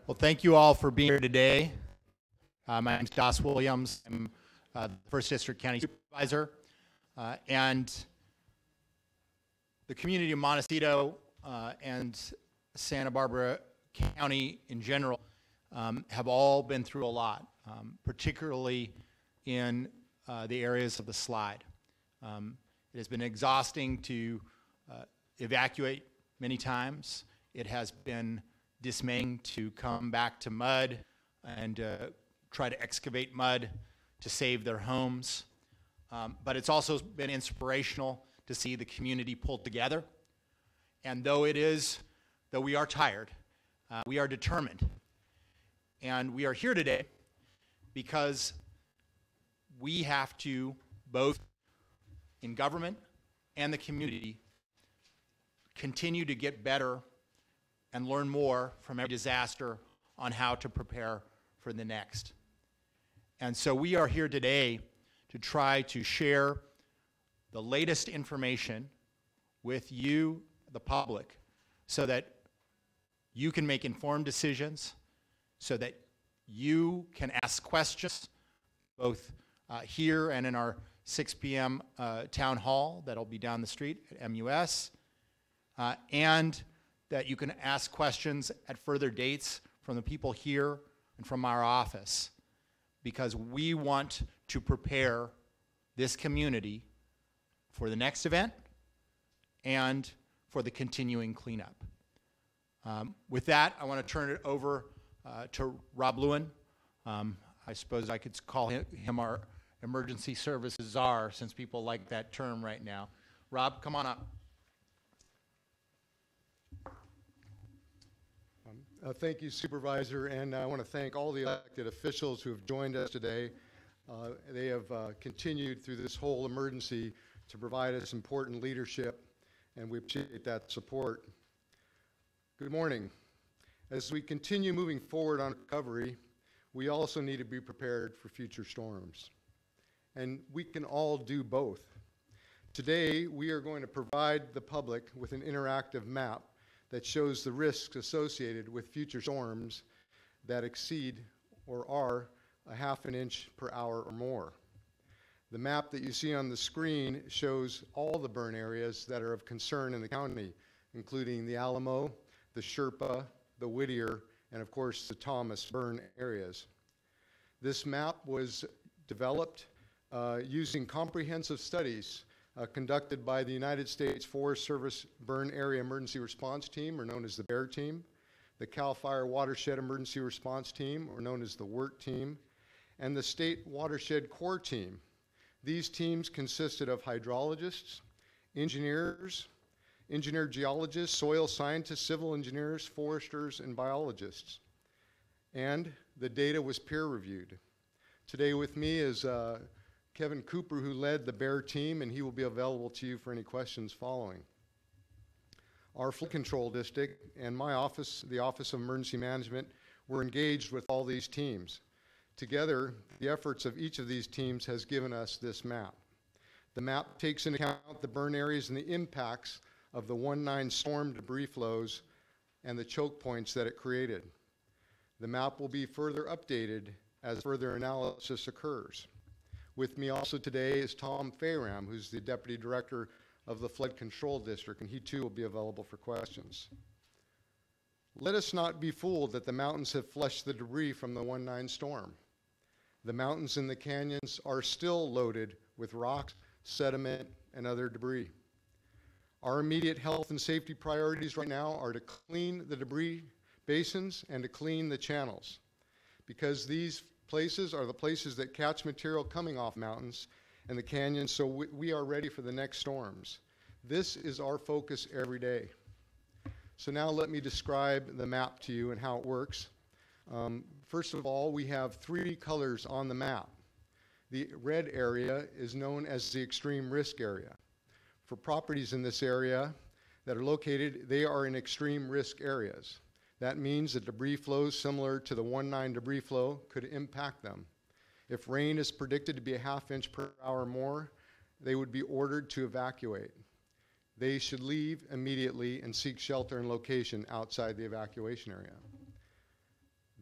Well, thank you all for being here today. My name is Dos Williams. I'm the 1st District County Supervisor. And the community of Montecito and Santa Barbara County in general have all been through a lot, particularly in the areas of the slide. It has been exhausting to evacuate many times. It has been dismaying to come back to mud and try to excavate mud to save their homes. But it's also been inspirational to see the community pulled together. And though we are tired, we are determined. And we are here today because we have to, both in government and the community, continue to get better and learn more from every disaster on how to prepare for the next. And so we are here today to try to share the latest information with you, the public, so that you can make informed decisions, so that you can ask questions, both here and in our 6 p.m. town hall that'll be down the street at MUS, and that you can ask questions at further dates from the people here and from our office, because we want to prepare this community for the next event and for the continuing cleanup. With that, I want to turn it over to Rob Lewin. I suppose I could call him our emergency services czar, since people like that term right now. Rob, come on up. Thank you, Supervisor, and I want to thank all the elected officials who have joined us today. They have continued through this whole emergency to provide us important leadership, and we appreciate that support. Good morning. As we continue moving forward on recovery, we also need to be prepared for future storms. And we can all do both. Today, we are going to provide the public with an interactive map that shows the risks associated with future storms that exceed or are a ½ an inch per hour or more. The map that you see on the screen shows all the burn areas that are of concern in the county, including the Alamo, the Sherpa, the Whittier, and of course the Thomas burn areas. This map was developed using comprehensive studies conducted by the United States Forest Service Burn Area Emergency Response Team, or known as the BEAR Team, the CAL FIRE Watershed Emergency Response Team, or known as the WIRT Team, and the State Watershed Corps Team. These teams consisted of hydrologists, engineers, engineer geologists, soil scientists, civil engineers, foresters, and biologists. And the data was peer-reviewed. Today with me is Kevin Cooper, who led the BEAR team, and he will be available to you for any questions following. Our flood control district and my office, the Office of Emergency Management, were engaged with all these teams. Together, the efforts of each of these teams has given us this map. The map takes into account the burn areas and the impacts of the 1/9 storm debris flows and the choke points that it created. The map will be further updated as further analysis occurs. With me also today is Tom Fayram, who's the Deputy Director of the Flood Control District, and he too will be available for questions. Let us not be fooled that the mountains have flushed the debris from the 1/9 storm. The mountains and the canyons are still loaded with rocks, sediment, and other debris. Our immediate health and safety priorities right now are to clean the debris basins and to clean the channels, because these places are the places that catch material coming off mountains and the canyons, so we are ready for the next storms. This is our focus every day. So now let me describe the map to you and how it works. First of all, we have 3 colors on the map. The red area is known as the extreme risk area. For properties in this area that are located, they are in extreme risk areas. That means that debris flows similar to the 1/9 debris flow could impact them. If rain is predicted to be a ½ inch per hour more, they would be ordered to evacuate. They should leave immediately and seek shelter and location outside the evacuation area.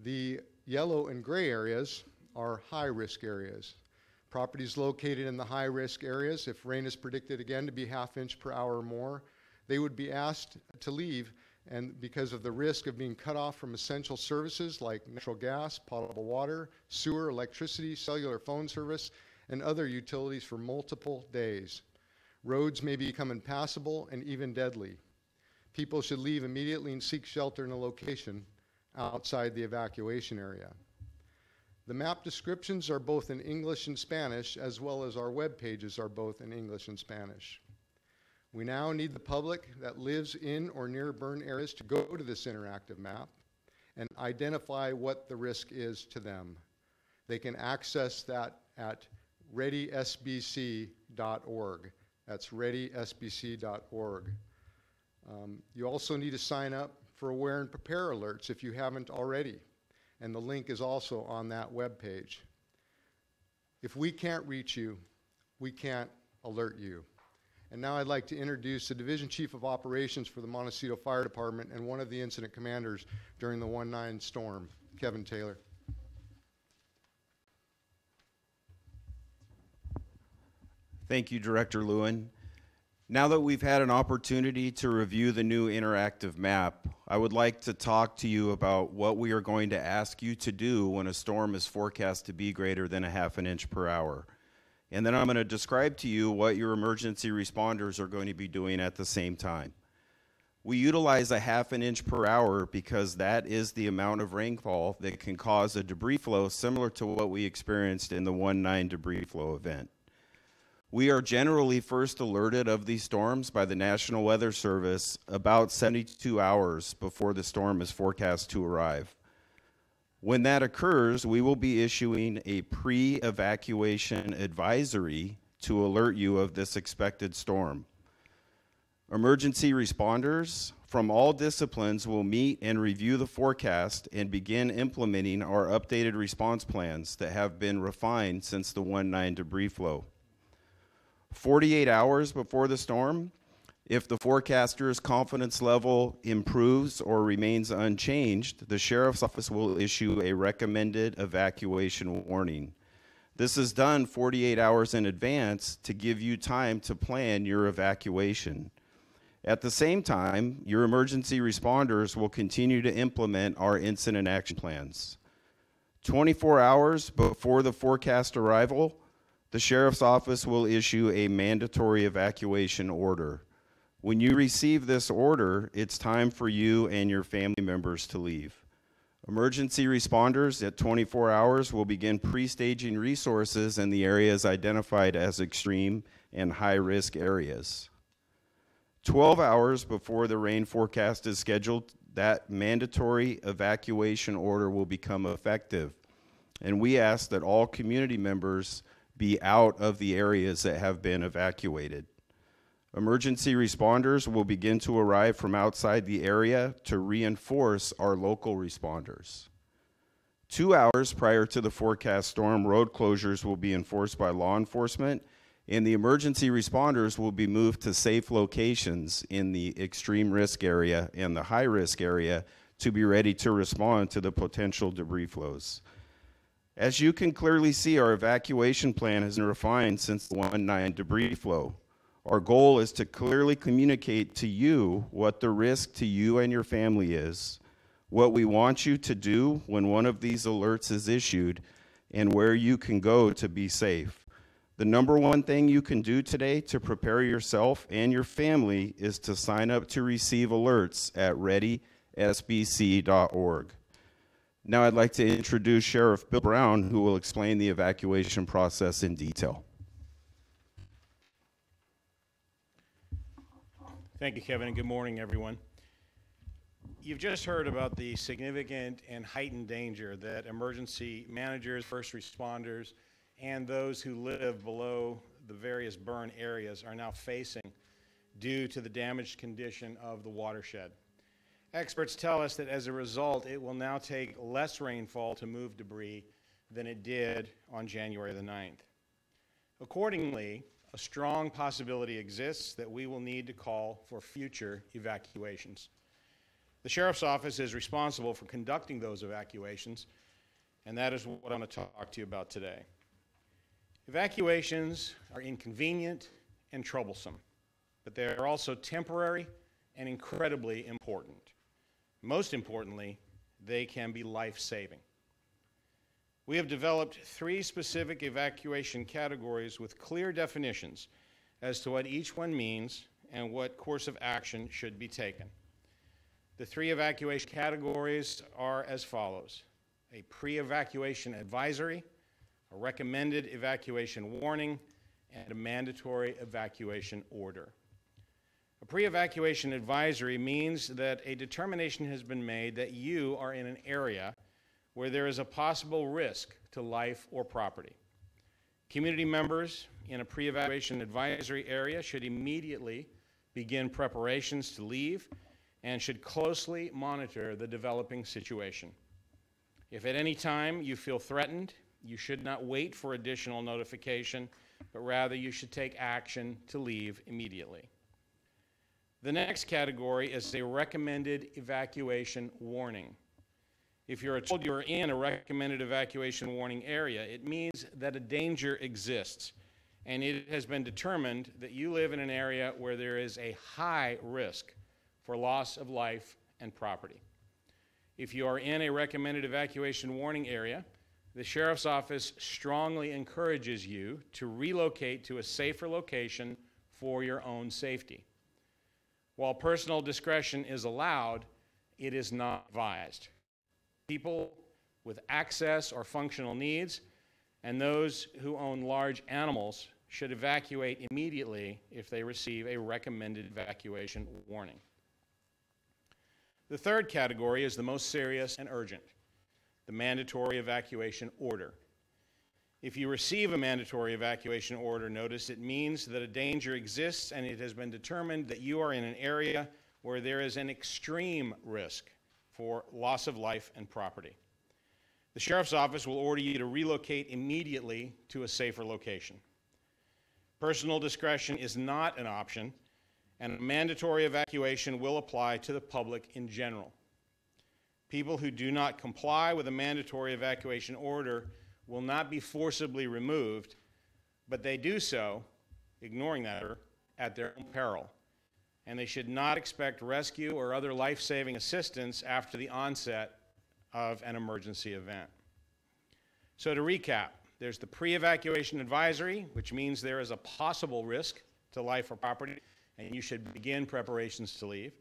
The yellow and gray areas are high-risk areas. Properties located in the high-risk areas, if rain is predicted again to be ½ inch per hour or more, they would be asked to leave, and because of the risk of being cut off from essential services like natural gas, potable water, sewer, electricity, cellular phone service, and other utilities for multiple days. Roads may become impassable and even deadly. People should leave immediately and seek shelter in a location outside the evacuation area. The map descriptions are both in English and Spanish, as well as our web pages are both in English and Spanish. We now need the public that lives in or near burn areas to go to this interactive map and identify what the risk is to them. They can access that at readysbc.org. That's readysbc.org. You also need to sign up for Aware and Prepare alerts if you haven't already, and the link is also on that web page. If we can't reach you, we can't alert you. And now I'd like to introduce the Division Chief of Operations for the Montecito Fire Department and one of the incident commanders during the 1/9 storm, Kevin Taylor. Thank you, Director Lewin. Now that we've had an opportunity to review the new interactive map, I would like to talk to you about what we are going to ask you to do when a storm is forecast to be greater than ½ inch per hour. And then I'm going to describe to you what your emergency responders are going to be doing at the same time. We utilize ½ inch per hour because that is the amount of rainfall that can cause a debris flow similar to what we experienced in the 1/9 debris flow event. We are generally first alerted of these storms by the National Weather Service about 72 hours before the storm is forecast to arrive. When that occurs, we will be issuing a pre-evacuation advisory to alert you of this expected storm. Emergency responders from all disciplines will meet and review the forecast and begin implementing our updated response plans that have been refined since the 1/9 debris flow. 48 hours before the storm, if the forecaster's confidence level improves or remains unchanged, the Sheriff's Office will issue a recommended evacuation warning. This is done 48 hours in advance to give you time to plan your evacuation. At the same time, your emergency responders will continue to implement our incident action plans. 24 hours before the forecast arrival, the Sheriff's Office will issue a mandatory evacuation order. When you receive this order, it's time for you and your family members to leave. Emergency responders at 24 hours will begin pre-staging resources in the areas identified as extreme and high-risk areas. 12 hours before the rain forecast is scheduled, that mandatory evacuation order will become effective. And we ask that all community members be out of the areas that have been evacuated. Emergency responders will begin to arrive from outside the area to reinforce our local responders. 2 hours prior to the forecast storm, road closures will be enforced by law enforcement, and the emergency responders will be moved to safe locations in the extreme risk area and the high risk area to be ready to respond to the potential debris flows. As you can clearly see, our evacuation plan has been refined since the 1/9 debris flow. Our goal is to clearly communicate to you what the risk to you and your family is, what we want you to do when one of these alerts is issued, and where you can go to be safe. The number one thing you can do today to prepare yourself and your family is to sign up to receive alerts at readysbc.org. Now I'd like to introduce Sheriff Bill Brown, who will explain the evacuation process in detail. Thank you, Kevin, and good morning, everyone. You've just heard about the significant and heightened danger that emergency managers, first responders, and those who live below the various burn areas are now facing due to the damaged condition of the watershed. Experts tell us that as a result, it will now take less rainfall to move debris than it did on January the 9th. Accordingly, a strong possibility exists that we will need to call for future evacuations. The Sheriff's Office is responsible for conducting those evacuations, and that is what I'm going to talk to you about today. Evacuations are inconvenient and troublesome, but they are also temporary and incredibly important. Most importantly, they can be life-saving. We have developed 3 specific evacuation categories with clear definitions as to what each one means and what course of action should be taken. The 3 evacuation categories are as follows: a pre-evacuation advisory, a recommended evacuation warning, and a mandatory evacuation order. A pre-evacuation advisory means that a determination has been made that you are in an area where there is a possible risk to life or property. Community members in a pre-evacuation advisory area should immediately begin preparations to leave and should closely monitor the developing situation. If at any time you feel threatened, you should not wait for additional notification, but rather you should take action to leave immediately. The next category is a recommended evacuation warning. If you're told you're in a recommended evacuation warning area, it means that a danger exists, and it has been determined that you live in an area where there is a high risk for loss of life and property. If you are in a recommended evacuation warning area, the Sheriff's Office strongly encourages you to relocate to a safer location for your own safety. While personal discretion is allowed, it is not advised. People with access or functional needs and those who own large animals should evacuate immediately if they receive a recommended evacuation warning. The third category is the most serious and urgent: the mandatory evacuation order. If you receive a mandatory evacuation order notice, it means that a danger exists and it has been determined that you are in an area where there is an extreme risk for loss of life and property. The Sheriff's Office will order you to relocate immediately to a safer location. Personal discretion is not an option, and a mandatory evacuation will apply to the public in general. People who do not comply with a mandatory evacuation order will not be forcibly removed, but they do so, ignoring that order, at their own peril. And they should not expect rescue or other life-saving assistance after the onset of an emergency event. So to recap, there's the pre-evacuation advisory, which means there is a possible risk to life or property, and you should begin preparations to leave.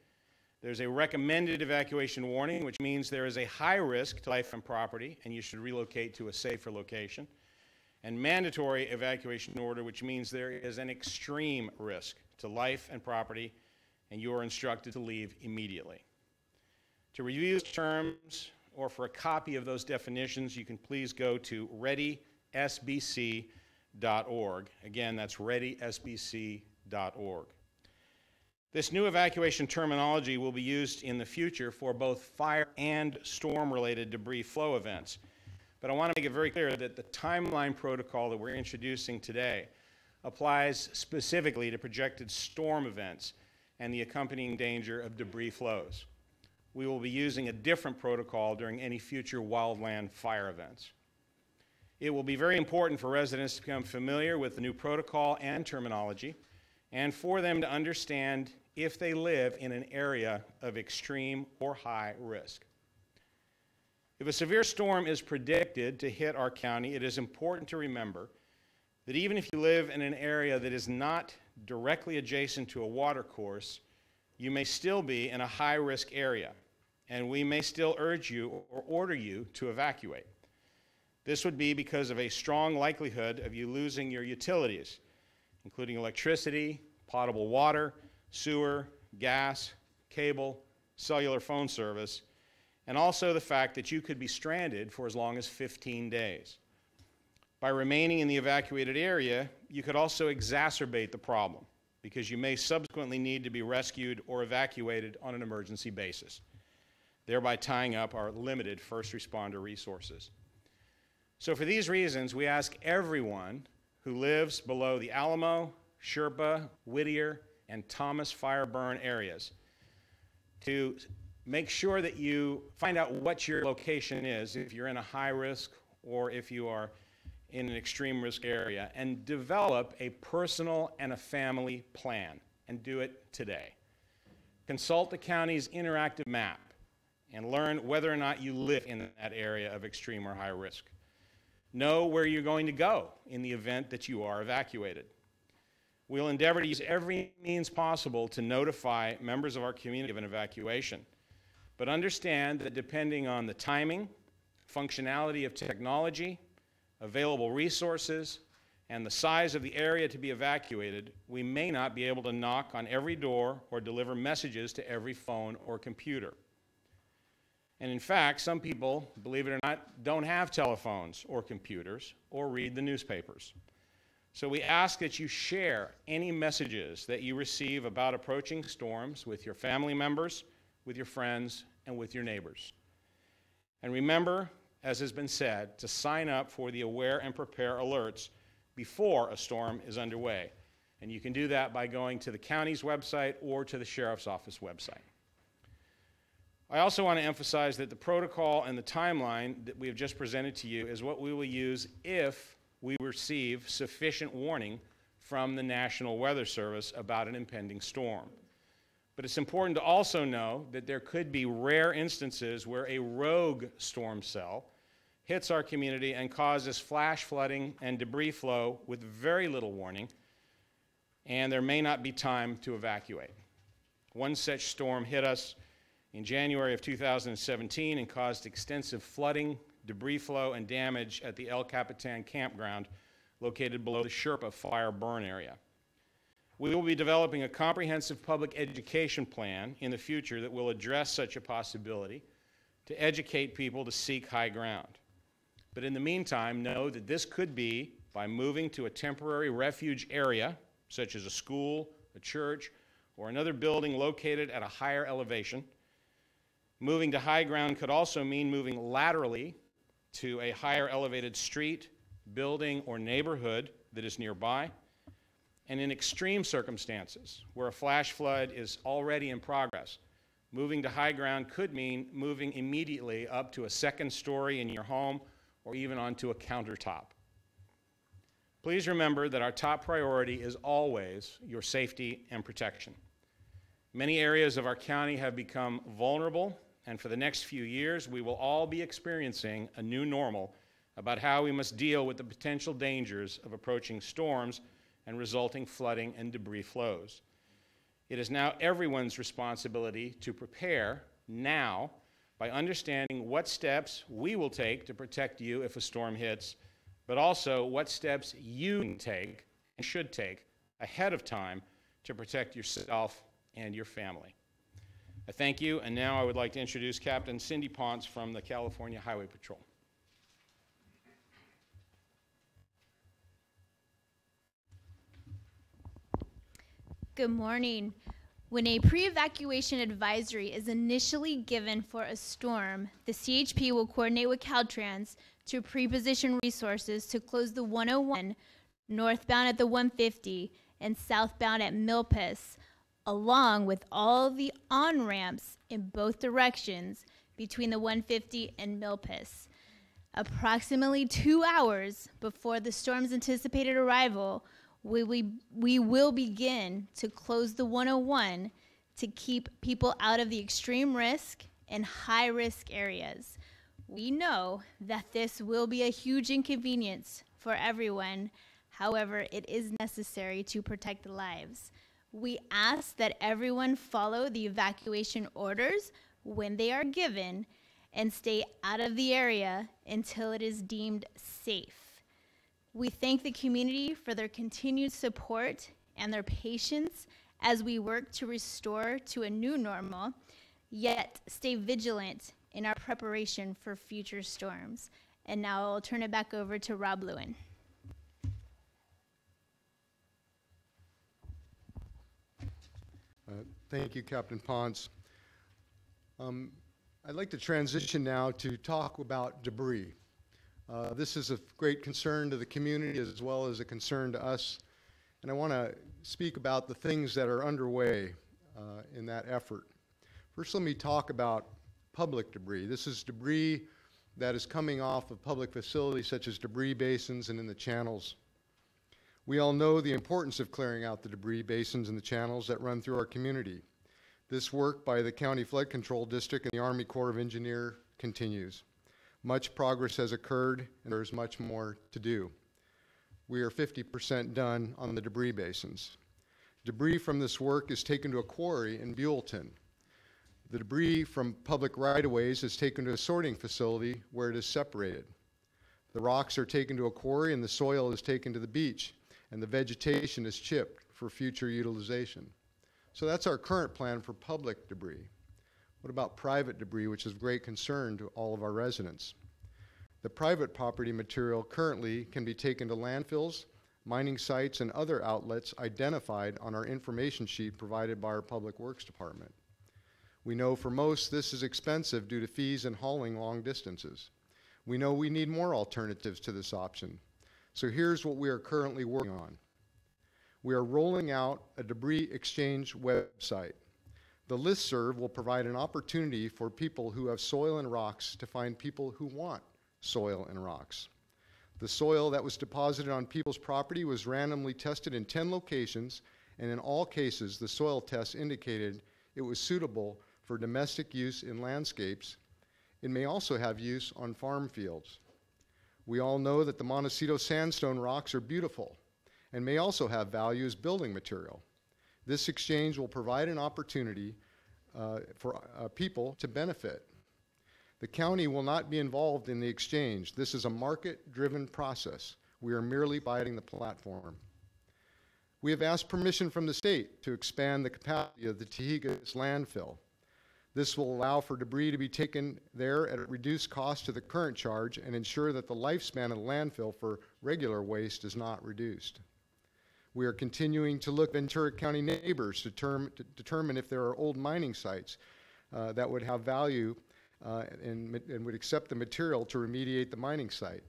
There's a recommended evacuation warning, which means there is a high risk to life and property, and you should relocate to a safer location. And mandatory evacuation order, which means there is an extreme risk to life and property, and you are instructed to leave immediately. To review these terms or for a copy of those definitions, you can please go to readysbc.org. Again, that's readysbc.org. This new evacuation terminology will be used in the future for both fire and storm-related debris flow events. But I want to make it very clear that the timeline protocol that we're introducing today applies specifically to projected storm events and the accompanying danger of debris flows. We will be using a different protocol during any future wildland fire events. It will be very important for residents to become familiar with the new protocol and terminology, and for them to understand if they live in an area of extreme or high risk. If a severe storm is predicted to hit our county, it is important to remember that even if you live in an area that is not directly adjacent to a water course, you may still be in a high-risk area, and we may still urge you or order you to evacuate. This would be because of a strong likelihood of you losing your utilities, including electricity, potable water, sewer, gas, cable, cellular phone service, and also the fact that you could be stranded for as long as 15 days. By remaining in the evacuated area, you could also exacerbate the problem because you may subsequently need to be rescued or evacuated on an emergency basis, thereby tying up our limited first responder resources. So for these reasons, we ask everyone who lives below the Alamo, Sherpa, Whittier, and Thomas fire burn areas to make sure that you find out what your location is, if you're in a high risk or if you are in an extreme risk area, and develop a personal and a family plan, and do it today. Consult the county's interactive map and learn whether or not you live in that area of extreme or high risk. Know where you're going to go in the event that you are evacuated. We'll endeavor to use every means possible to notify members of our community of an evacuation. But understand that depending on the timing, functionality of technology, available resources, and the size of the area to be evacuated, we may not be able to knock on every door or deliver messages to every phone or computer. And in fact, some people, believe it or not, don't have telephones or computers or read the newspapers. So we ask that you share any messages that you receive about approaching storms with your family members, with your friends, and with your neighbors. And remember, as has been said, to sign up for the Aware and Prepare alerts before a storm is underway. And you can do that by going to the county's website or to the sheriff's office website. I also want to emphasize that the protocol and the timeline that we have just presented to you is what we will use if we receive sufficient warning from the National Weather Service about an impending storm. But it's important to also know that there could be rare instances where a rogue storm cell hits our community and causes flash flooding and debris flow with very little warning, and there may not be time to evacuate. One such storm hit us in January of 2017 and caused extensive flooding, debris flow, and damage at the El Capitan campground located below the Sherpa fire burn area. We will be developing a comprehensive public education plan in the future that will address such a possibility to educate people to seek high ground. But in the meantime, know that this could be by moving to a temporary refuge area, such as a school, a church, or another building located at a higher elevation. Moving to high ground could also mean moving laterally to a higher elevated street, building, or neighborhood that is nearby. And in extreme circumstances, where a flash flood is already in progress, moving to high ground could mean moving immediately up to a second story in your home or even onto a countertop. Please remember that our top priority is always your safety and protection. Many areas of our county have become vulnerable, and for the next few years, we will all be experiencing a new normal about how we must deal with the potential dangers of approaching storms and resulting flooding and debris flows. It is now everyone's responsibility to prepare now by understanding what steps we will take to protect you if a storm hits, but also what steps you can take and should take ahead of time to protect yourself and your family. I thank you, and now I would like to introduce Captain Cindy Ponce from the California Highway Patrol. Good morning. When a pre-evacuation advisory is initially given for a storm, the CHP will coordinate with Caltrans to pre-position resources to close the 101 northbound at the 150 and southbound at Milpas, along with all the on-ramps in both directions between the 150 and Milpas. Approximately 2 hours before the storm's anticipated arrival, we will begin to close the 101 to keep people out of the extreme risk and high-risk areas. We know that this will be a huge inconvenience for everyone. However, it is necessary to protect lives. We ask that everyone follow the evacuation orders when they are given and stay out of the area until it is deemed safe. We thank the community for their continued support and their patience as we work to restore to a new normal, yet stay vigilant in our preparation for future storms. And now I'll turn it back over to Rob Lewin. Thank you, Captain Ponce. I'd like to transition now to talk about debris. This is of great concern to the community as well as a concern to us, and I want to speak about the things that are underway in that effort. First, let me talk about public debris. This is debris that is coming off of public facilities such as debris basins and in the channels. We all know the importance of clearing out the debris basins and the channels that run through our community. This work by the County Flood Control District and the Army Corps of Engineers continues. Much progress has occurred, and there is much more to do. We are 50% done on the debris basins. Debris from this work is taken to a quarry in Buellton. The debris from public right-of-ways is taken to a sorting facility where it is separated. The rocks are taken to a quarry and the soil is taken to the beach, and the vegetation is chipped for future utilization. So that's our current plan for public debris. What about private debris, which is of great concern to all of our residents? The private property material currently can be taken to landfills, mining sites, and other outlets identified on our information sheet provided by our Public Works Department. We know for most this is expensive due to fees and hauling long distances. We know we need more alternatives to this option. So here's what we are currently working on. We are rolling out a debris exchange website. The listserv will provide an opportunity for people who have soil and rocks to find people who want soil and rocks. The soil that was deposited on people's property was randomly tested in 10 locations, and in all cases, the soil tests indicated it was suitable for domestic use in landscapes. It may also have use on farm fields. We all know that the Montecito sandstone rocks are beautiful and may also have value as building material. This exchange will provide an opportunity for people to benefit. The county will not be involved in the exchange. This is a market-driven process. We are merely providing the platform. We have asked permission from the state to expand the capacity of the Tehigas landfill. This will allow for debris to be taken there at a reduced cost to the current charge and ensure that the lifespan of the landfill for regular waste is not reduced. We are continuing to look at Ventura County neighbors to determine if there are old mining sites that would have value and would accept the material to remediate the mining site.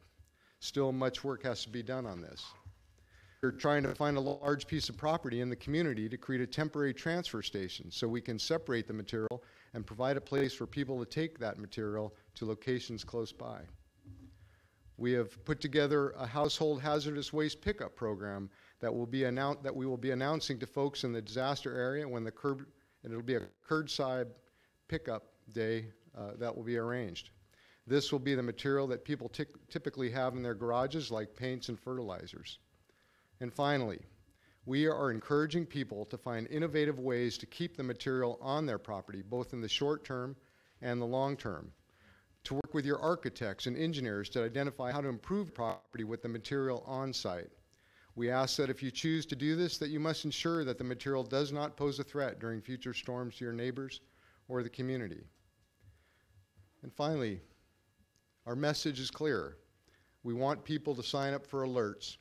Still, much work has to be done on this. We're trying to find a large piece of property in the community to create a temporary transfer station so we can separate the material and provide a place for people to take that material to locations close by. We have put together a household hazardous waste pickup program that we will be announcing to folks in the disaster area when and it'll be a curbside pickup day that will be arranged. This will be the material that people typically have in their garages, like paints and fertilizers. And finally, we are encouraging people to find innovative ways to keep the material on their property, both in the short term and the long term. To work with your architects and engineers to identify how to improve property with the material on site. We ask that if you choose to do this, that you must ensure that the material does not pose a threat during future storms to your neighbors or the community. And finally, our message is clear. We want people to sign up for alerts.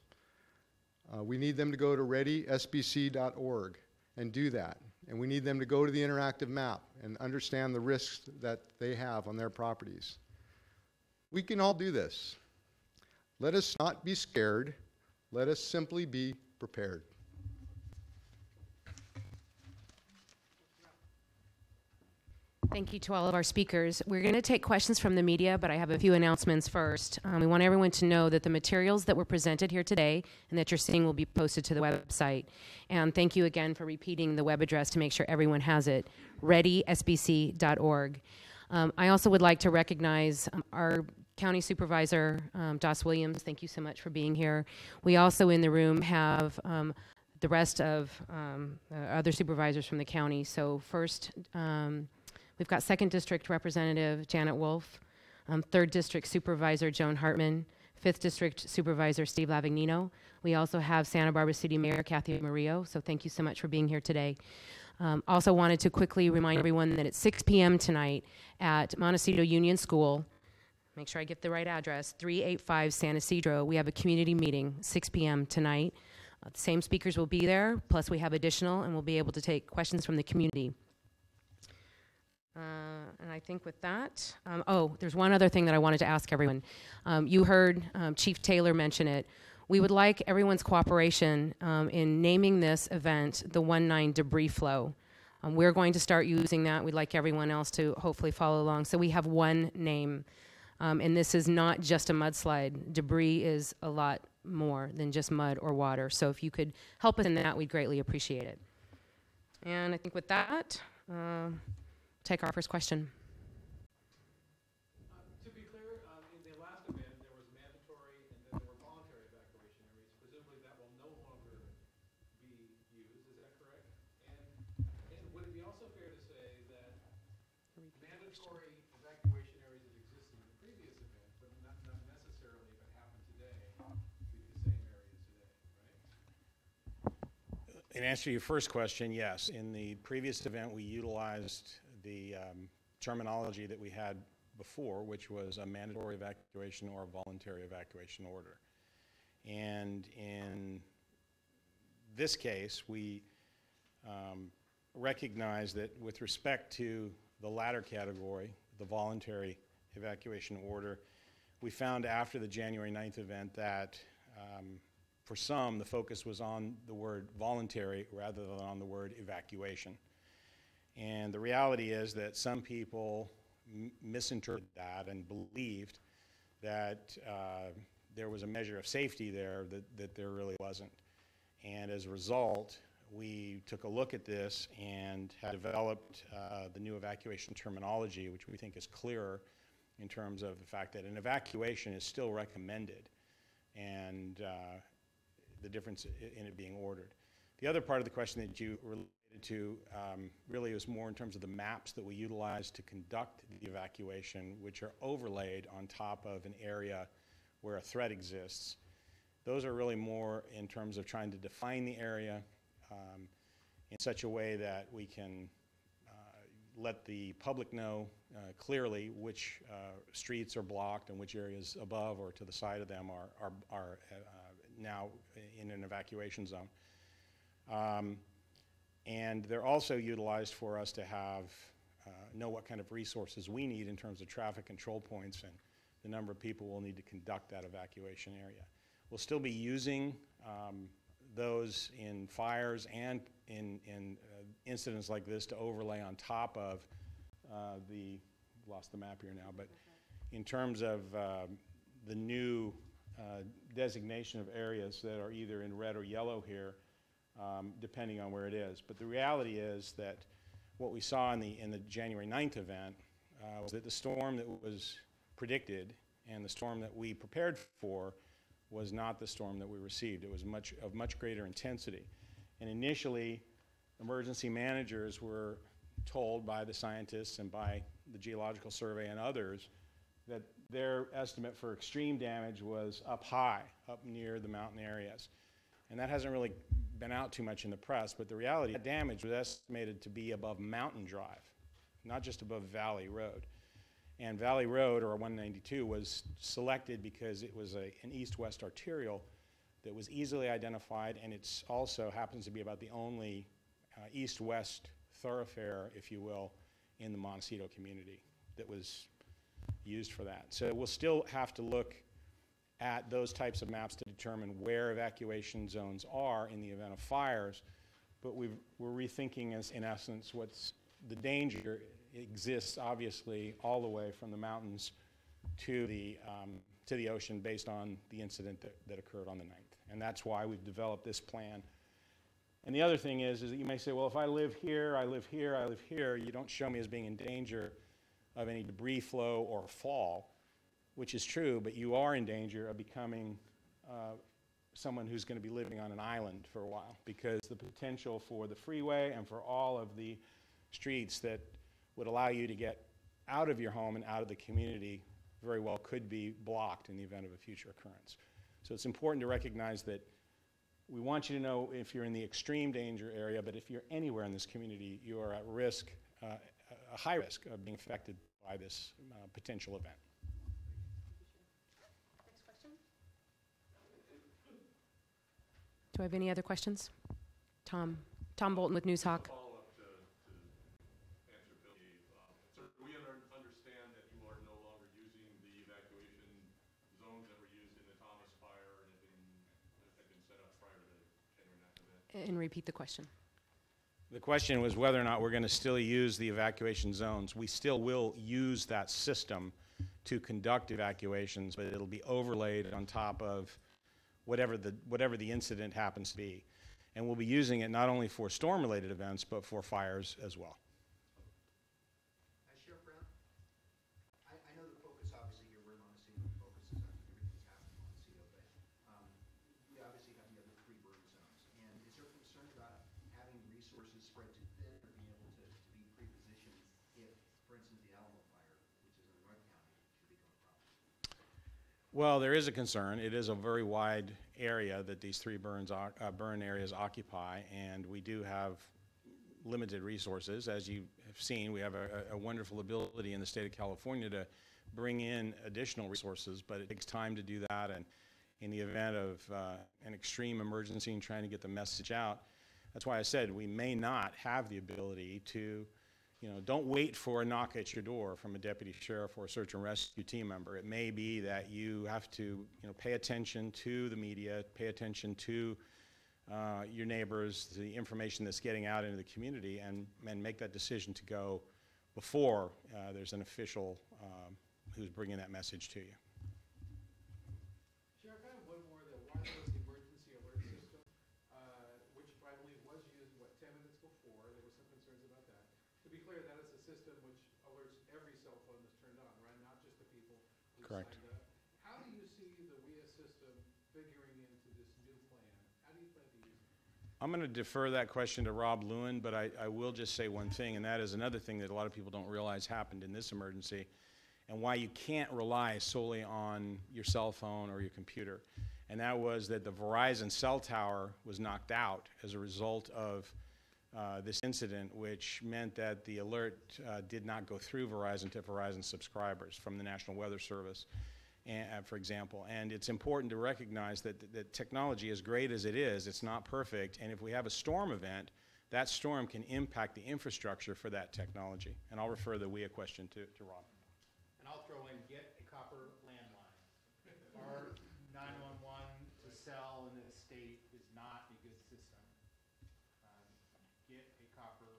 We need them to go to readysbc.org and do that. And we need them to go to the interactive map and understand the risks that they have on their properties. We can all do this. Let us not be scared. Let us simply be prepared. Thank you to all of our speakers. We're going to take questions from the media, but I have a few announcements first. We want everyone to know that the materials that were presented here today and that you're seeing will be posted to the website. And thank you again for repeating the web address to make sure everyone has it, readysbc.org. I also would like to recognize our County Supervisor, Doss Williams. Thank you so much for being here. We also in the room have the rest of other supervisors from the county. So first, we've got 2nd District Representative Janet Wolf, 3rd District Supervisor Joan Hartman, 5th District Supervisor Steve Lavignino. We also have Santa Barbara City Mayor Kathy Murillo, so thank you so much for being here today. Also wanted to quickly remind everyone that at 6 p.m. tonight at Montecito Union School, make sure I get the right address, 385 San Isidro, we have a community meeting, 6 p.m. tonight. The same speakers will be there, plus we have additional, and we'll be able to take questions from the community. And I think with that, there's one other thing that I wanted to ask everyone. You heard Chief Taylor mention it. We would like everyone's cooperation in naming this event the 1-9 debris flow. We're going to start using that. We'd like everyone else to hopefully follow along. So we have one name, and this is not just a mudslide. Debris is a lot more than just mud or water. So if you could help us in that, we'd greatly appreciate it. And I think with that, take our first question. To be clear, in the last event, there was mandatory and then there were voluntary evacuation areas. Presumably that will no longer be used, is that correct? And would it be also fair to say that mandatory evacuation areas that existed in the previous event, but not necessarily if it happened today, be the same areas today, right? In answer to your first question, yes. In the previous event, we utilized the terminology that we had before, which was a mandatory evacuation or a voluntary evacuation order. And in this case, we recognize that with respect to the latter category, the voluntary evacuation order, we found after the January 9th event that for some, the focus was on the word voluntary rather than on the word evacuation. And the reality is that some people misinterpreted that and believed that there was a measure of safety there that there really wasn't. And as a result, we took a look at this and had developed the new evacuation terminology, which we think is clearer in terms of the fact that an evacuation is still recommended, and the difference in it being ordered. The other part of the question that you related to really was more in terms of the maps that we utilize to conduct the evacuation, which are overlaid on top of an area where a threat exists. Those are really more in terms of trying to define the area in such a way that we can let the public know clearly which streets are blocked and which areas above or to the side of them are now in an evacuation zone. And they're also utilized for us to have know what kind of resources we need in terms of traffic control points and the number of people we'll need to conduct that evacuation area. We'll still be using those in fires and in incidents like this to overlay on top of lost the map here now, but in terms of the new designation of areas that are either in red or yellow here, depending on where it is. But the reality is that what we saw in the January 9th event was that the storm that was predicted and the storm that we prepared for was not the storm that we received. It was of much greater intensity. And initially, emergency managers were told by the scientists and by the Geological Survey and others that their estimate for extreme damage was up high, up near the mountain areas. And that hasn't really been out too much in the press, but the reality, that damage was estimated to be above Mountain Drive, not just above Valley Road. And Valley Road, or 192, was selected because it was an east-west arterial that was easily identified, and it also happens to be about the only east-west thoroughfare, if you will, in the Montecito community that was used for that. So we'll still have to look at those types of maps to determine where evacuation zones are in the event of fires, but we're rethinking, in essence, what's the danger exists, obviously, all the way from the mountains to the ocean based on the incident that occurred on the 9th. And that's why we've developed this plan. And the other thing is that you may say, well, if I live here, I live here, I live here, you don't show me as being in danger of any debris flow or fall, which is true, but you are in danger of becoming someone who's going to be living on an island for a while, because the potential for the freeway and for all of the streets that would allow you to get out of your home and out of the community very well could be blocked in the event of a future occurrence. So it's important to recognize that we want you to know if you're in the extreme danger area, but if you're anywhere in this community, you are at risk, a high risk of being affected by this potential event. Next question. Do I have any other questions? Tom Bolton with Newshawk. Follow-up to answer Bill gave. So we understand that you are no longer using the evacuation zones that were used in the Thomas fire and have been set up prior to the January 9th event. And repeat the question. The question was whether or not we're going to still use the evacuation zones. We still will use that system to conduct evacuations, but it'll be overlaid on top of whatever the incident happens to be. And we'll be using it not only for storm-related events, but for fires as well. Sheriff Brown, I know the focus obviously here, we're in Montecito, the focus is on everything's happening in Montecito, but we obviously have the other 3 burn zones. And is there concern about having resources spread too thin or being able to be pre-positioned if, for instance, the Alamo fire, which is in Rudd County, should become a problem? Well, there is a concern. It is a very wide area that these 3 burn areas occupy, and we do have limited resources. As you have seen, we have a wonderful ability in the state of California to bring in additional resources, but it takes time to do that, and in the event of an extreme emergency and trying to get the message out, that's why I said we may not have the ability to, don't wait for a knock at your door from a deputy sheriff or a search and rescue team member. It may be that you have to, pay attention to the media, pay attention to your neighbors, the information that's getting out into the community, and make that decision to go before there's an official who's bringing that message to you. Sheriff, I have one more, the wireless emergency alert system, which I believe was used, 10 minutes before. There were some concerns about that. To be clear, that is a system which alerts every cell phone that's turned on, right? Not just the people who Correct. signed up. How do you see the WIA system figuring into this new plan? How do you plan to use it? I'm going to defer that question to Rob Lewin, but I will just say one thing, and that is another thing that a lot of people don't realize happened in this emergency, and why you can't rely solely on your cell phone or your computer. And that was that the Verizon cell tower was knocked out as a result of this incident, which meant that the alert did not go through Verizon to Verizon subscribers from the National Weather Service, for example. And it's important to recognize that technology, as great as it is, it's not perfect. And if we have a storm event, that storm can impact the infrastructure for that technology. And I'll refer the WIA question to Rob. And I'll throw in, get a copper landline. Our 911 to cell in this state is not a good system. Get a copper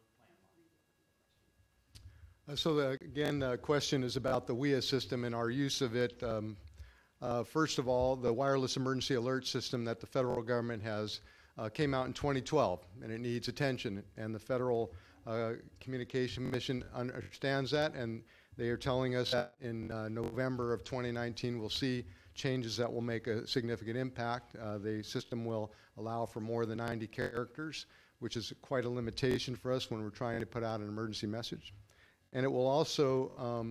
landline. Again, the question is about the WIA system and our use of it. First of all, the wireless emergency alert system that the federal government has came out in 2012, and it needs attention. And the Federal Communication Mission understands that, and they are telling us that in November of 2019 we'll see changes that will make a significant impact. The system will allow for more than 90 characters, which is quite a limitation for us when we're trying to put out an emergency message. And it will also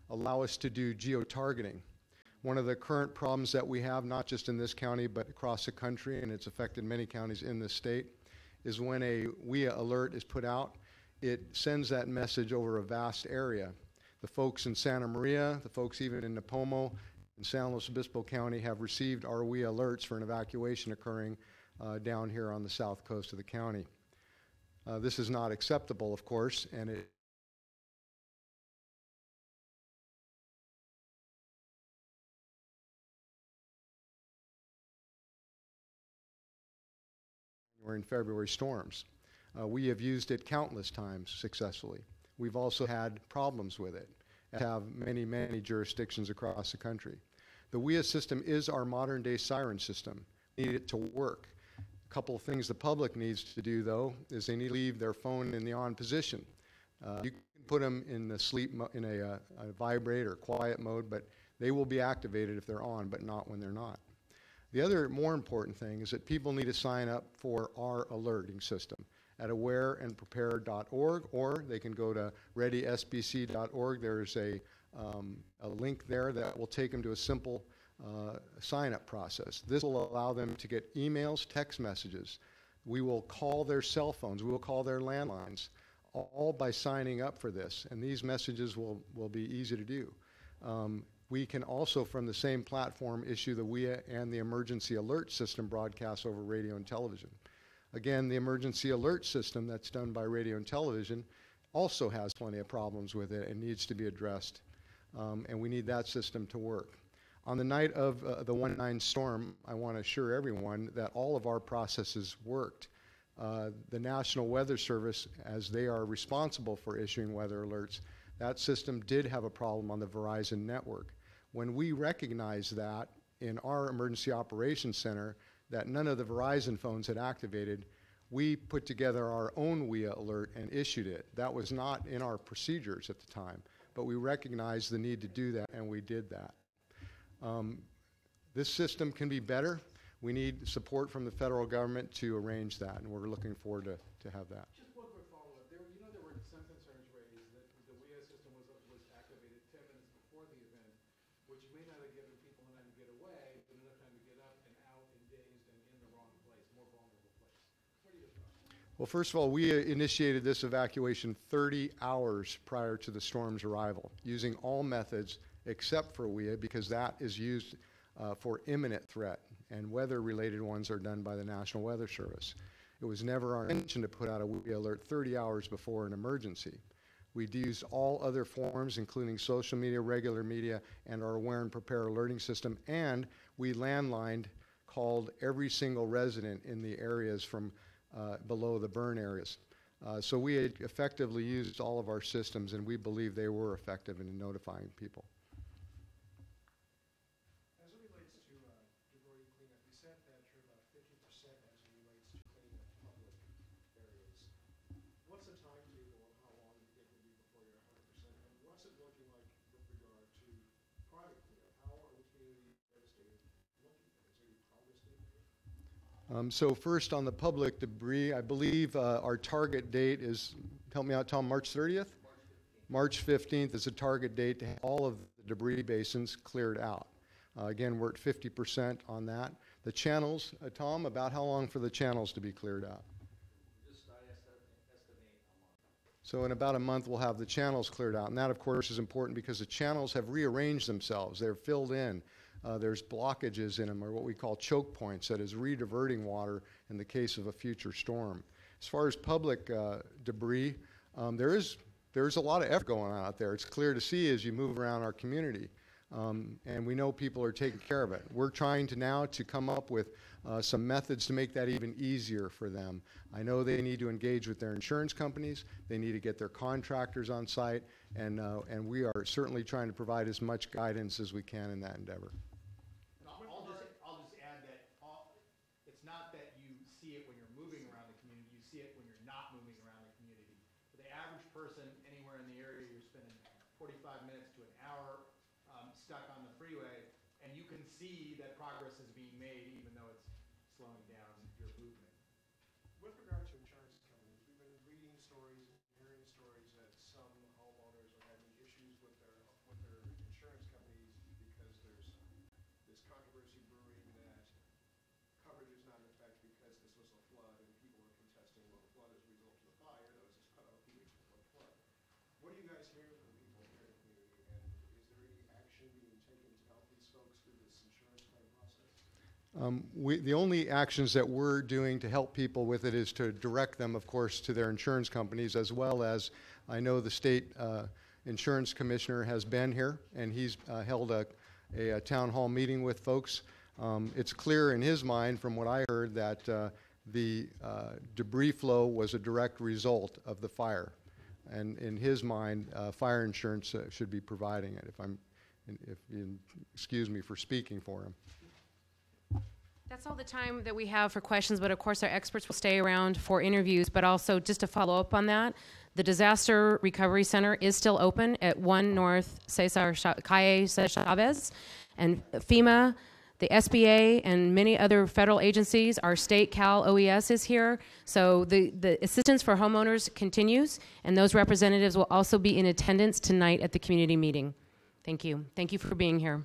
allow us to do geo-targeting. One of the current problems that we have, not just in this county, but across the country, and it's affected many counties in this state, is when a WIA alert is put out, it sends that message over a vast area. The folks in Santa Maria, the folks even in Napomo and San Luis Obispo County have received our WIA alerts for an evacuation occurring down here on the south coast of the county. This is not acceptable, of course, and January and February storms. We have used it countless times successfully. We've also had problems with it, as have many, many jurisdictions across the country. The WIA system is our modern day siren system. We need it to work. A couple of things the public needs to do, though, is they need to leave their phone in the on position. You can put them in the sleep, in a vibrate or quiet mode, but they will be activated if they're on, but not when they're not. The other more important thing is that people need to sign up for our alerting system at awareandprepare.org, or they can go to readysbc.org. There's a link there that will take them to a simple sign-up process. This will allow them to get emails, text messages. We will call their cell phones. We will call their landlines, all by signing up for this. And these messages will be easy to do. We can also, from the same platform, issue the WIA and the emergency alert system broadcasts over radio and television. Again, the emergency alert system that's done by radio and television also has plenty of problems with it and needs to be addressed. And we need that system to work. On the night of the 1/9 storm, I want to assure everyone that all of our processes worked. the National Weather Service, as they are responsible for issuing weather alerts, that system did have a problem on the Verizon network. When we recognized that in our Emergency Operations Center, that none of the Verizon phones had activated, we put together our own WIA alert and issued it. That was not in our procedures at the time, but we recognized the need to do that, and we did that. This system can be better. We need support from the federal government to arrange that, and we're looking forward to have that. Just one quick follow-up. There were some concerns raised that the WIA system was activated 10 minutes before the event, which may not have given people enough time to get away, but enough time to get up and out and dazed and in the wrong place, more vulnerable place. What are your thoughts? Well, first of all, we initiated this evacuation 30 hours prior to the storm's arrival, using all methods except for WIA, because that is used for imminent threat, and weather-related ones are done by the National Weather Service. It was never our intention to put out a WIA alert 30 hours before an emergency. We used all other forms, including social media, regular media, and our Aware and Prepare alerting system, and we landlined, called every single resident in the areas from below the burn areas. So we had effectively used all of our systems, and we believe they were effective in notifying people. As it relates to debris cleanup, you said that you're about 50% as it relates to cleaning up public areas. What's the timetable on how long it would be before you're 100%? And what's it looking like with regard to private cleanup? How are the community devastated looking? Is there any progress being made? So first on the public debris, I believe our target date is, help me out, Tom, March 30th? March 15th is a target date to have all of the debris basins cleared out. Again, we're at 50% on that. The channels, Tom, about how long for the channels to be cleared out? So in about a month, we'll have the channels cleared out. And that, of course, is important because the channels have rearranged themselves. They're filled in. There's blockages in them, or what we call choke points, that is rediverting water in the case of a future storm. As far as public debris, there's a lot of effort going on out there. It's clear to see as you move around our community. And we know people are taking care of it. We're trying to now come up with some methods to make that even easier for them. I know they need to engage with their insurance companies. They need to get their contractors on site, and we are certainly trying to provide as much guidance as we can in that endeavor. I'll just add that it's not that you see it when you're moving around the community, you see it when you're not moving around the community. For the average person anywhere in the area, you're spending 45 minutes to an hour stuck on the freeway, and you can see that progress is being made even though it's slowing down your movement. With regard to insurance companies, we've been reading stories and hearing stories that some homeowners are having issues with their insurance companies because there's this controversy brewing that coverage is not in effect because this was a flood, and people are contesting, well, the flood is a result of the fire that was just cut off 2 weeks before the flood. What are you guys hearing from people here in the community, and is there any action being taken to help these folks through this insurance claim process? The only actions that we're doing to help people with it is to direct them, of course, to their insurance companies, as well as I know the state insurance commissioner has been here, and he's held a town hall meeting with folks. It's clear in his mind, from what I heard, that the debris flow was a direct result of the fire. And in his mind, fire insurance should be providing it, if you excuse me for speaking for him. That's all the time that we have for questions, but of course our experts will stay around for interviews. But also, just to follow up on that, the Disaster Recovery Center is still open at 1 North Calle Chavez, and FEMA, the SBA, and many other federal agencies, our state Cal OES is here. So the assistance for homeowners continues, and those representatives will also be in attendance tonight at the community meeting. Thank you. Thank you for being here.